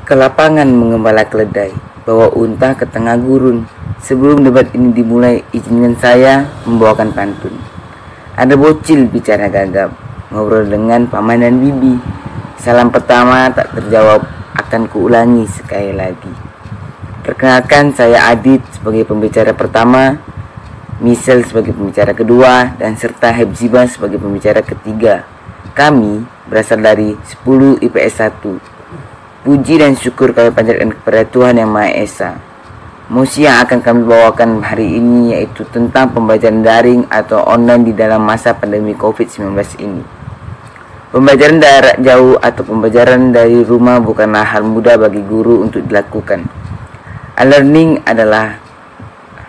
Ke lapangan mengembala keledai, bawa unta ke tengah gurun. Sebelum debat ini dimulai, izinkan saya membawakan pantun. Ada bocil bicara gagap, ngobrol dengan paman dan bibi. Salam pertama tak terjawab, akan kuulangi sekali lagi. Perkenalkan, saya Adit sebagai pembicara pertama, Michelle sebagai pembicara kedua, dan serta Hepzibah sebagai pembicara ketiga. Kami berasal dari 10 IPS 1. Puji dan syukur kami panjatkan kepada Tuhan Yang Maha Esa. Mosi yang akan kami bawakan hari ini yaitu tentang pembelajaran daring atau online di dalam masa pandemi COVID-19 ini. Pembelajaran jarak jauh atau pembelajaran dari rumah bukanlah hal mudah bagi guru untuk dilakukan. E-learning adalah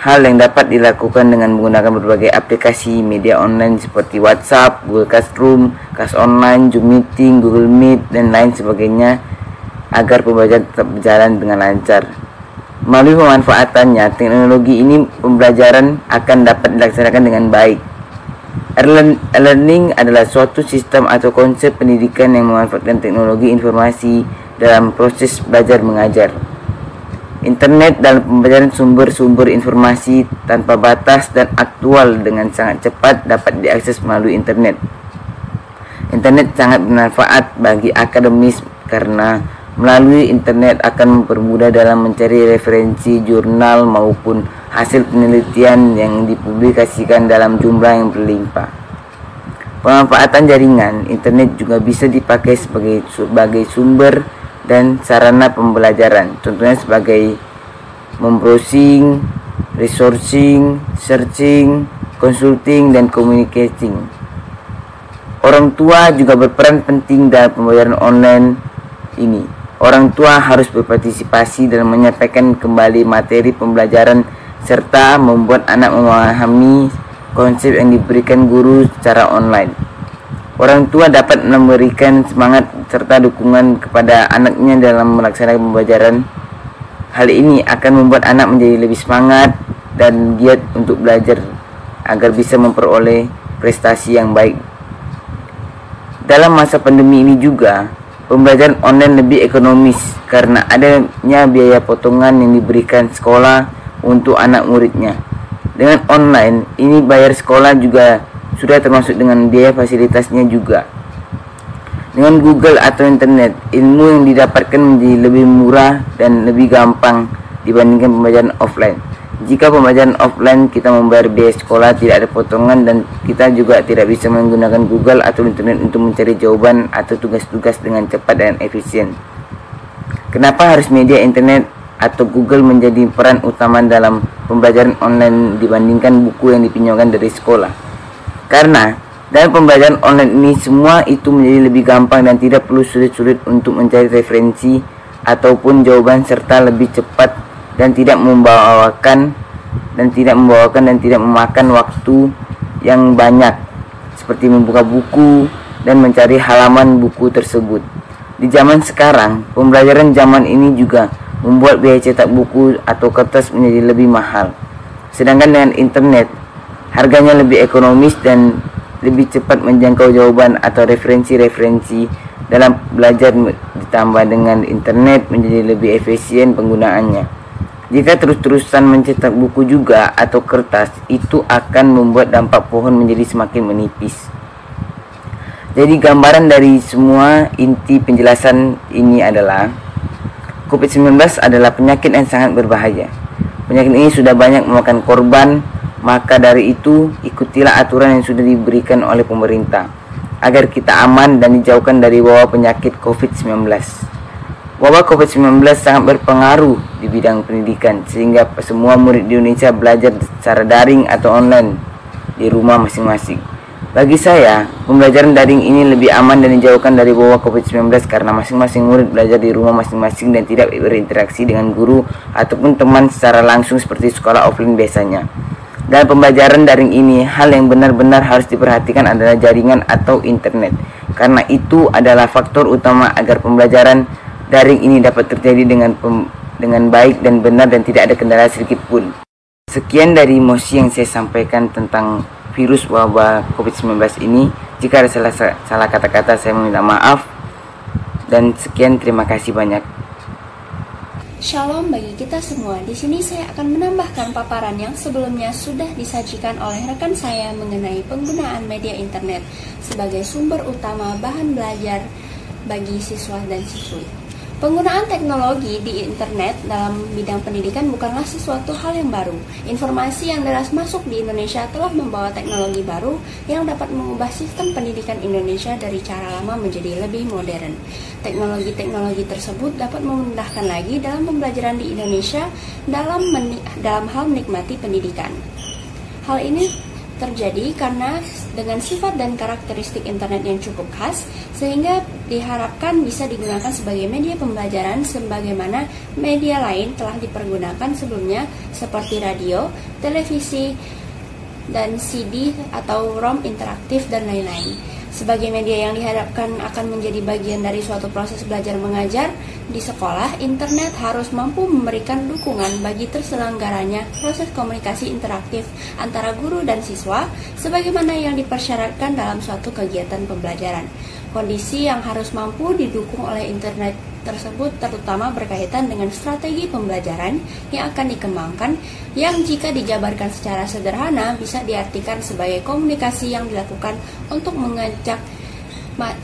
hal yang dapat dilakukan dengan menggunakan berbagai aplikasi media online seperti WhatsApp, Google Classroom, kelas online, Zoom Meeting, Google Meet, dan lain sebagainya agar pembelajaran tetap berjalan dengan lancar. Melalui pemanfaatannya, teknologi ini pembelajaran akan dapat dilaksanakan dengan baik. E-learning adalah suatu sistem atau konsep pendidikan yang memanfaatkan teknologi informasi dalam proses belajar mengajar. Internet dalam pembelajaran sumber-sumber informasi tanpa batas dan aktual dengan sangat cepat dapat diakses melalui internet. Internet sangat bermanfaat bagi akademis karena melalui internet akan mempermudah dalam mencari referensi jurnal maupun hasil penelitian yang dipublikasikan dalam jumlah yang berlimpah. Pemanfaatan jaringan internet juga bisa dipakai sebagai sumber dan sarana pembelajaran, contohnya sebagai membrowsing, resourcing, searching, consulting, dan communicating. Orang tua juga berperan penting dalam pembelajaran online ini. Orang tua harus berpartisipasi dalam menyampaikan kembali materi pembelajaran serta membuat anak memahami konsep yang diberikan guru secara online. Orang tua dapat memberikan semangat serta dukungan kepada anaknya dalam melaksanakan pembelajaran. Hal ini akan membuat anak menjadi lebih semangat dan giat untuk belajar agar bisa memperoleh prestasi yang baik. Dalam masa pandemi ini juga, pembelajaran online lebih ekonomis karena adanya biaya potongan yang diberikan sekolah untuk anak muridnya. Dengan online, ini bayar sekolah juga sudah termasuk dengan biaya fasilitasnya juga. Dengan Google atau internet, ilmu yang didapatkan menjadi lebih murah dan lebih gampang dibandingkan pembelajaran offline. Jika pembelajaran offline kita membayar biaya sekolah tidak ada potongan dan kita juga tidak bisa menggunakan Google atau internet untuk mencari jawaban atau tugas-tugas dengan cepat dan efisien. Kenapa harus media internet atau Google menjadi peran utama dalam pembelajaran online dibandingkan buku yang dipinjamkan dari sekolah? Karena dalam pembelajaran online ini semua itu menjadi lebih gampang dan tidak perlu sulit-sulit untuk mencari referensi ataupun jawaban serta lebih cepat dan tidak memakan memakan waktu yang banyak seperti membuka buku dan mencari halaman buku tersebut. Di zaman sekarang, pembelajaran zaman ini juga membuat biaya cetak buku atau kertas menjadi lebih mahal. Sedangkan dengan internet, harganya lebih ekonomis dan lebih cepat menjangkau jawaban atau referensi-referensi dalam belajar, ditambah dengan internet menjadi lebih efisien penggunaannya. Jika terus-terusan mencetak buku juga atau kertas, itu akan membuat dampak pohon menjadi semakin menipis. Jadi gambaran dari semua inti penjelasan ini adalah COVID-19 adalah penyakit yang sangat berbahaya. Penyakit ini sudah banyak memakan korban, maka dari itu ikutilah aturan yang sudah diberikan oleh pemerintah agar kita aman dan dijauhkan dari wabah penyakit COVID-19. Wabah COVID-19 sangat berpengaruh di bidang pendidikan sehingga semua murid di Indonesia belajar secara daring atau online di rumah masing-masing. Bagi saya, pembelajaran daring ini lebih aman dan dijauhkan dari wabah COVID-19 karena masing-masing murid belajar di rumah masing-masing dan tidak berinteraksi dengan guru ataupun teman secara langsung seperti sekolah offline biasanya. Dalam pembelajaran daring ini, hal yang benar-benar harus diperhatikan adalah jaringan atau internet, karena itu adalah faktor utama agar pembelajaran daring ini dapat terjadi dengan baik dan benar dan tidak ada kendala sedikit pun. Sekian dari mosi yang saya sampaikan tentang virus wabah COVID-19 ini. Jika ada salah kata-kata, saya meminta maaf. Dan sekian, terima kasih banyak. Shalom bagi kita semua. Di sini saya akan menambahkan paparan yang sebelumnya sudah disajikan oleh rekan saya mengenai penggunaan media internet sebagai sumber utama bahan belajar bagi siswa dan siswi. Penggunaan teknologi di internet dalam bidang pendidikan bukanlah sesuatu hal yang baru. Informasi yang deras masuk di Indonesia telah membawa teknologi baru yang dapat mengubah sistem pendidikan Indonesia dari cara lama menjadi lebih modern. Teknologi-teknologi tersebut dapat memudahkan lagi dalam pembelajaran di Indonesia dalam hal menikmati pendidikan. Hal ini terjadi karena dengan sifat dan karakteristik internet yang cukup khas, sehingga diharapkan bisa digunakan sebagai media pembelajaran sebagaimana media lain telah dipergunakan sebelumnya seperti radio, televisi, dan CD atau ROM interaktif dan lain-lain. Sebagai media yang diharapkan akan menjadi bagian dari suatu proses belajar mengajar di sekolah, internet harus mampu memberikan dukungan bagi terselenggaranya proses komunikasi interaktif antara guru dan siswa sebagaimana yang dipersyaratkan dalam suatu kegiatan pembelajaran. Kondisi yang harus mampu didukung oleh internet tersebut terutama berkaitan dengan strategi pembelajaran yang akan dikembangkan yang jika dijabarkan secara sederhana bisa diartikan sebagai komunikasi yang dilakukan untuk mengajak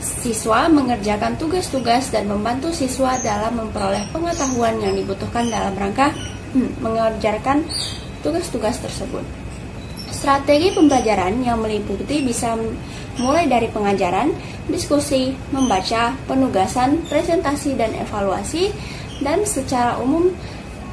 siswa mengerjakan tugas-tugas dan membantu siswa dalam memperoleh pengetahuan yang dibutuhkan dalam rangka mengerjakan tugas-tugas tersebut. Strategi pembelajaran yang meliputi bisa mulai dari pengajaran, diskusi, membaca, penugasan, presentasi, dan evaluasi, dan secara umum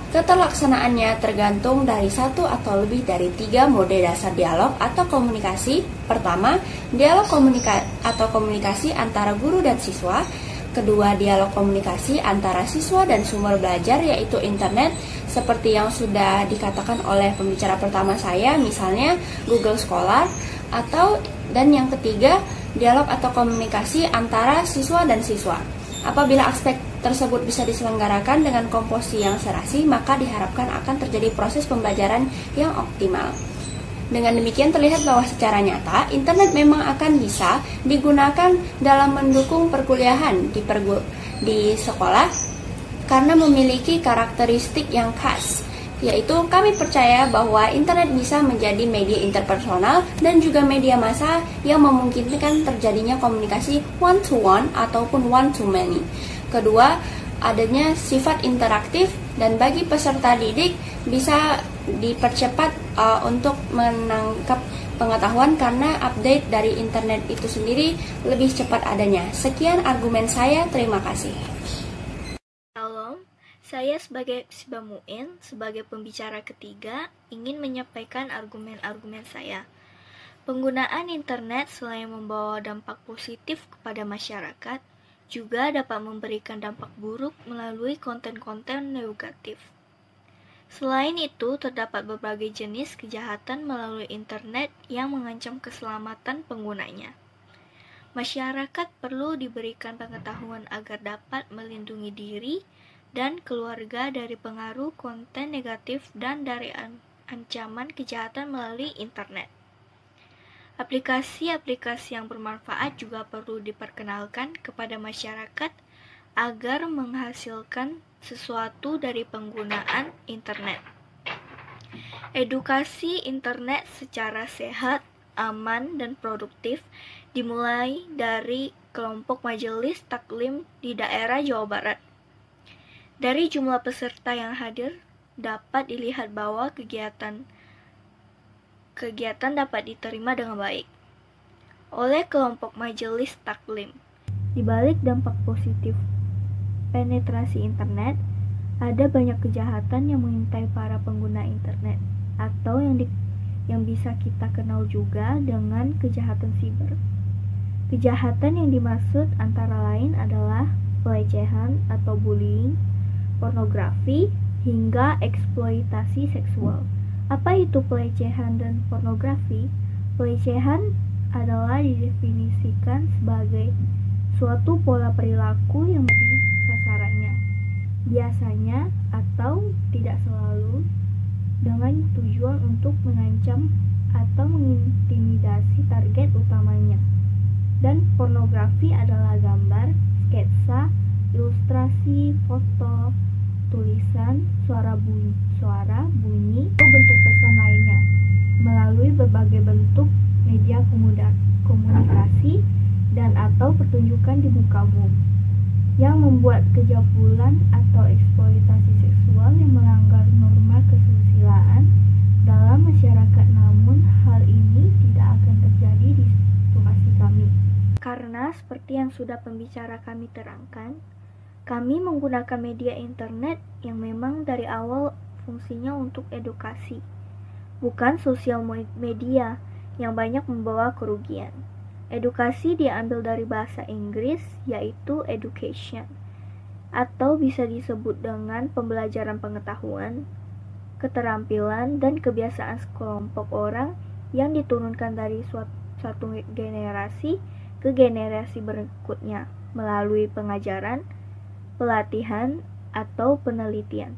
keterlaksanaannya tergantung dari satu atau lebih dari 3 mode dasar dialog atau komunikasi. Pertama, dialog komunikasi antara guru dan siswa. Kedua, dialog komunikasi antara siswa dan sumber belajar yaitu internet seperti yang sudah dikatakan oleh pembicara pertama saya, misalnya Google Scholar, dan yang ketiga, dialog atau komunikasi antara siswa dan siswa. Apabila aspek tersebut bisa diselenggarakan dengan komposisi yang serasi, maka diharapkan akan terjadi proses pembelajaran yang optimal. Dengan demikian terlihat bahwa secara nyata, internet memang akan bisa digunakan dalam mendukung perkuliahan di sekolah karena memiliki karakteristik yang khas, yaitu kami percaya bahwa internet bisa menjadi media interpersonal dan juga media massa yang memungkinkan terjadinya komunikasi one-to-one ataupun one-to-many. Kedua, adanya sifat interaktif dan bagi peserta didik bisa dipercepat untuk menangkap pengetahuan karena update dari internet itu sendiri lebih cepat adanya. Sekian argumen saya, terima kasih. Halo, saya sebagai Sibah Muin, sebagai pembicara ketiga, ingin menyampaikan argumen-argumen saya. Penggunaan internet selain membawa dampak positif kepada masyarakat, juga dapat memberikan dampak buruk melalui konten-konten negatif. Selain itu, terdapat berbagai jenis kejahatan melalui internet yang mengancam keselamatan penggunanya. Masyarakat perlu diberikan pengetahuan agar dapat melindungi diri dan keluarga dari pengaruh konten negatif dan dari ancaman kejahatan melalui internet. Aplikasi-aplikasi yang bermanfaat juga perlu diperkenalkan kepada masyarakat agar menghasilkan sesuatu dari penggunaan internet. Edukasi internet secara sehat, aman, dan produktif dimulai dari kelompok majelis taklim di daerah Jawa Barat. Dari jumlah peserta yang hadir, dapat dilihat bahwa kegiatan dapat diterima dengan baik oleh kelompok majelis taklim. Di balik dampak positif penetrasi internet, ada banyak kejahatan yang mengintai para pengguna internet, atau yang bisa kita kenal juga dengan kejahatan siber. Kejahatan yang dimaksud antara lain adalah pelecehan atau bullying, pornografi, hingga eksploitasi seksual. Apa itu pelecehan dan pornografi? Pelecehan adalah didefinisikan sebagai suatu pola perilaku yang menjadi sasarannya, biasanya atau tidak selalu dengan tujuan untuk mengancam atau mengintimidasi target utamanya. Dan pornografi adalah gambar, sketsa, ilustrasi, foto, tulisan, suara bunyi, atau bentuk pesan lainnya melalui berbagai bentuk media komunikasi dan atau pertunjukan di muka umum yang membuat kejabulan atau eksploitasi seksual yang melanggar norma kesusilaan dalam masyarakat. Namun hal ini tidak akan terjadi di situasi kami. Karena seperti yang sudah pembicara kami terangkan, kami menggunakan media internet yang memang dari awal fungsinya untuk edukasi, bukan sosial media yang banyak membawa kerugian. Edukasi diambil dari bahasa Inggris, yaitu education, atau bisa disebut dengan pembelajaran pengetahuan, keterampilan, dan kebiasaan sekelompok orang yang diturunkan dari suatu generasi ke generasi berikutnya melalui pengajaran, pelatihan, atau penelitian.